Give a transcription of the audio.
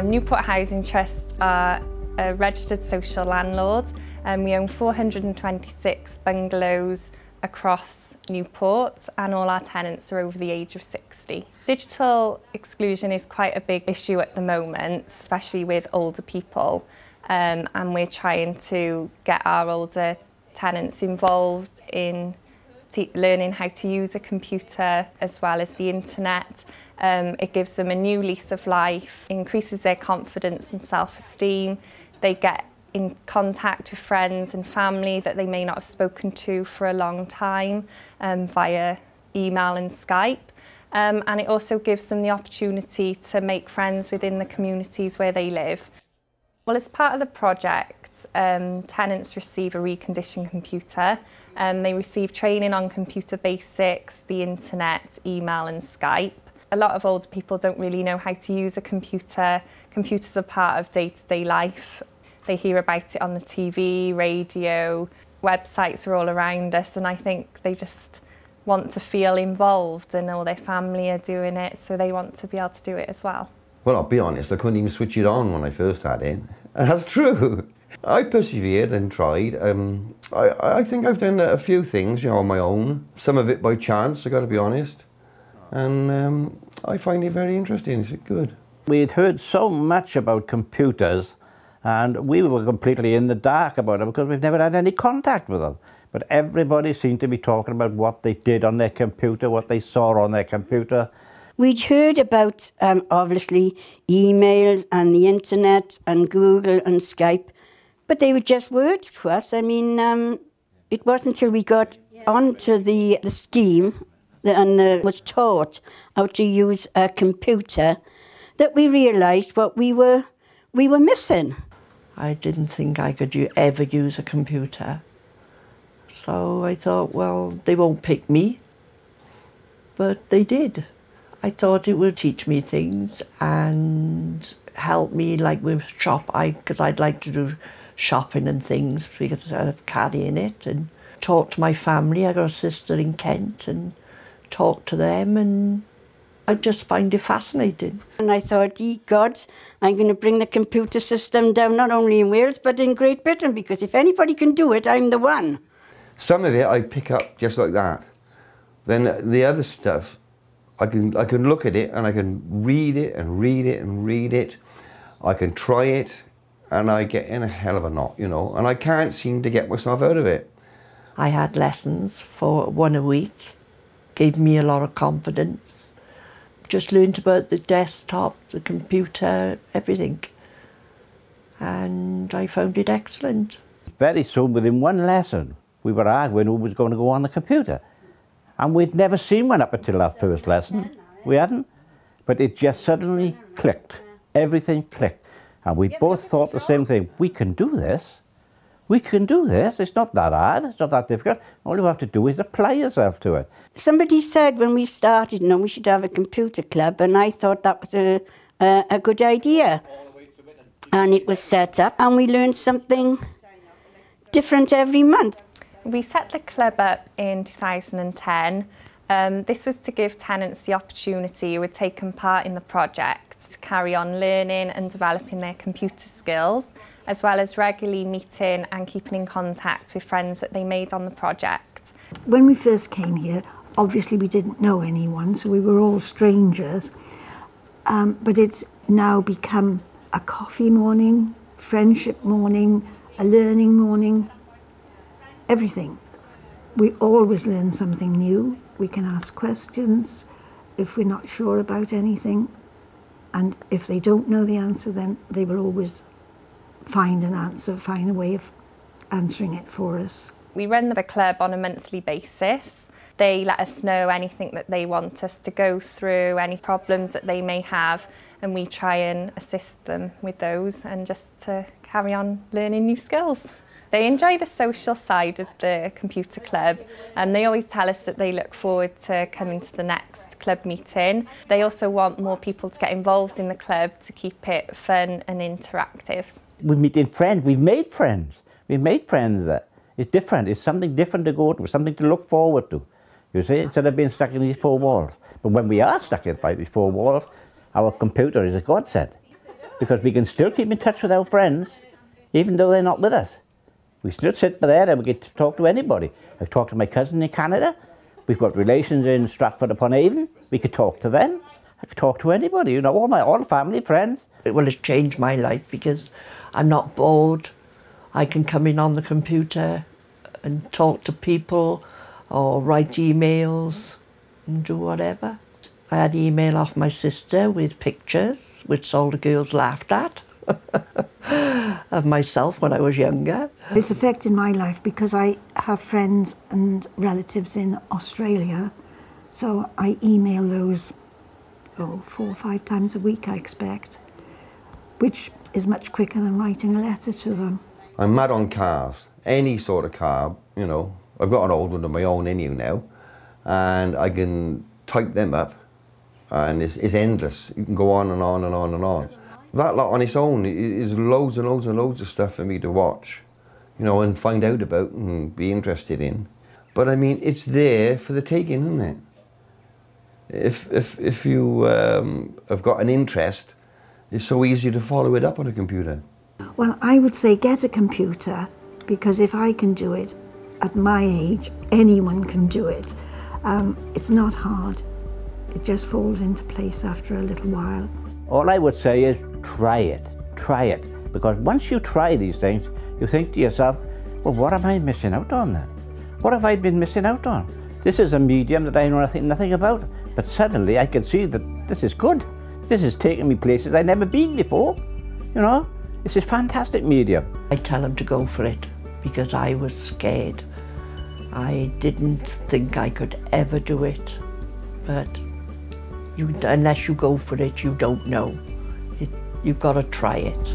Newport Housing Trust are a registered social landlord, and we own 426 bungalows across Newport, and all our tenants are over the age of 60. Digital exclusion is quite a big issue at the moment, especially with older people, and we're trying to get our older tenants involved in learning how to use a computer as well as the internet. It gives them a new lease of life, increases their confidence and self-esteem. They get in contact with friends and family that they may not have spoken to for a long time via email and Skype. And it also gives them the opportunity to make friends within the communities where they live. Well, as part of the project, tenants receive a reconditioned computer. They receive training on computer basics, the internet, email and Skype. A lot of older people don't really know how to use a computer. Computers are part of day-to-day life. They hear about it on the TV, radio, websites are all around us, and I think they just want to feel involved, and all their family are doing it, so they want to be able to do it as well. Well, I'll be honest, I couldn't even switch it on when I first had it. That's true. I persevered and tried. I think I've done a few things, on my own. Some of it by chance, I got to be honest. And I find it very interesting. It's good. We'd heard so much about computers, and we were completely in the dark about it because we've never had any contact with them. But everybody seemed to be talking about what they did on their computer, what they saw on their computer. We'd heard about, obviously, email and the internet and Google and Skype, but they were just words to us. I mean, it wasn't until we got onto the scheme and was taught how to use a computer that we realised what we were missing. I didn't think I could ever use a computer. So I thought, well, they won't pick me. But they did. I thought it would teach me things and help me, like with because I'd like to do shopping and things because of carrying it, and talk to my family. I got a sister in Kent, and talk to them, and I just find it fascinating. And I thought, ye gods, I'm going to bring the computer system down not only in Wales but in Great Britain, because if anybody can do it, I'm the one. Some of it I pick up just like that. Then the other stuff, I can look at it and I can read it and read it and read it. I can try it and I get in a hell of a knot, and I can't seem to get myself out of it. I had lessons for 1 a week, gave me a lot of confidence. Just learned about the desktop, the computer, everything. And I found it excellent. Very soon, within one lesson, we were arguing who was going to go on the computer. And we'd never seen one up until that first lesson. We hadn't. But it just suddenly clicked. Everything clicked. And we both thought the same thing. We can do this. We can do this. It's not that hard. It's not that difficult. All you have to do is apply yourself to it. Somebody said when we started, we should have a computer club, and I thought that was a good idea. And it was set up, and we learned something different every month. We set the club up in 2010. This was to give tenants the opportunity who had taken part in the project to carry on learning and developing their computer skills, as well as regularly meeting and keeping in contact with friends that they made on the project. When we first came here, obviously we didn't know anyone, so we were all strangers. But it's now become a coffee morning, friendship morning, a learning morning, everything. We always learn something new. We can ask questions if we're not sure about anything. And if they don't know the answer, then they will always find an answer, find a way of answering it for us. We run the club on a monthly basis. They let us know anything that they want us to go through, any problems that they may have, and we try and assist them with those and just to carry on learning new skills. They enjoy the social side of the computer club, and they always tell us that they look forward to coming to the next club meeting. They also want more people to get involved in the club to keep it fun and interactive. We meet in friends, we've made friends. We've made friends that it's different, it's something different to go to, something to look forward to. You see, instead of being stuck in these four walls. But when we are stuck by these four walls, our computer is a godsend. because we can still keep in touch with our friends, even though they're not with us. We still sit there and we get to talk to anybody. I talk to my cousin in Canada. We've got relations in Stratford-upon-Avon. We could talk to them. I could talk to anybody, you know, all family, friends. Well, it's changed my life because I'm not bored. I can come in on the computer and talk to people or write emails and do whatever. I had email off my sister with pictures, which all the girls laughed at, of myself when I was younger. It's affected my life because I have friends and relatives in Australia, so I email those 4 or 5 times a week, I expect, which is much quicker than writing a letter to them. I'm mad on cars, any sort of car, you know. I've got an old one of my own in you now, and I can type them up, and it's endless. You can go on and on and on and on. That lot on its own is loads and loads and loads of stuff for me to watch, you know, and find out about and be interested in. But I mean, it's there for the taking, isn't it? If you have got an interest, it's so easy to follow it up on a computer. Well, I would say get a computer, because if I can do it at my age, anyone can do it. It's not hard. It just falls into place after a little while. All I would say is try it, because once you try these things, you think to yourself, well, what am I missing out on then? What have I been missing out on? This is a medium that I know nothing about, but suddenly I can see that this is good. This is taking me places I've never been before, you know? This is a fantastic medium. I tell them to go for it because I was scared. I didn't think I could ever do it, but unless you go for it, you don't know. You've got to try it.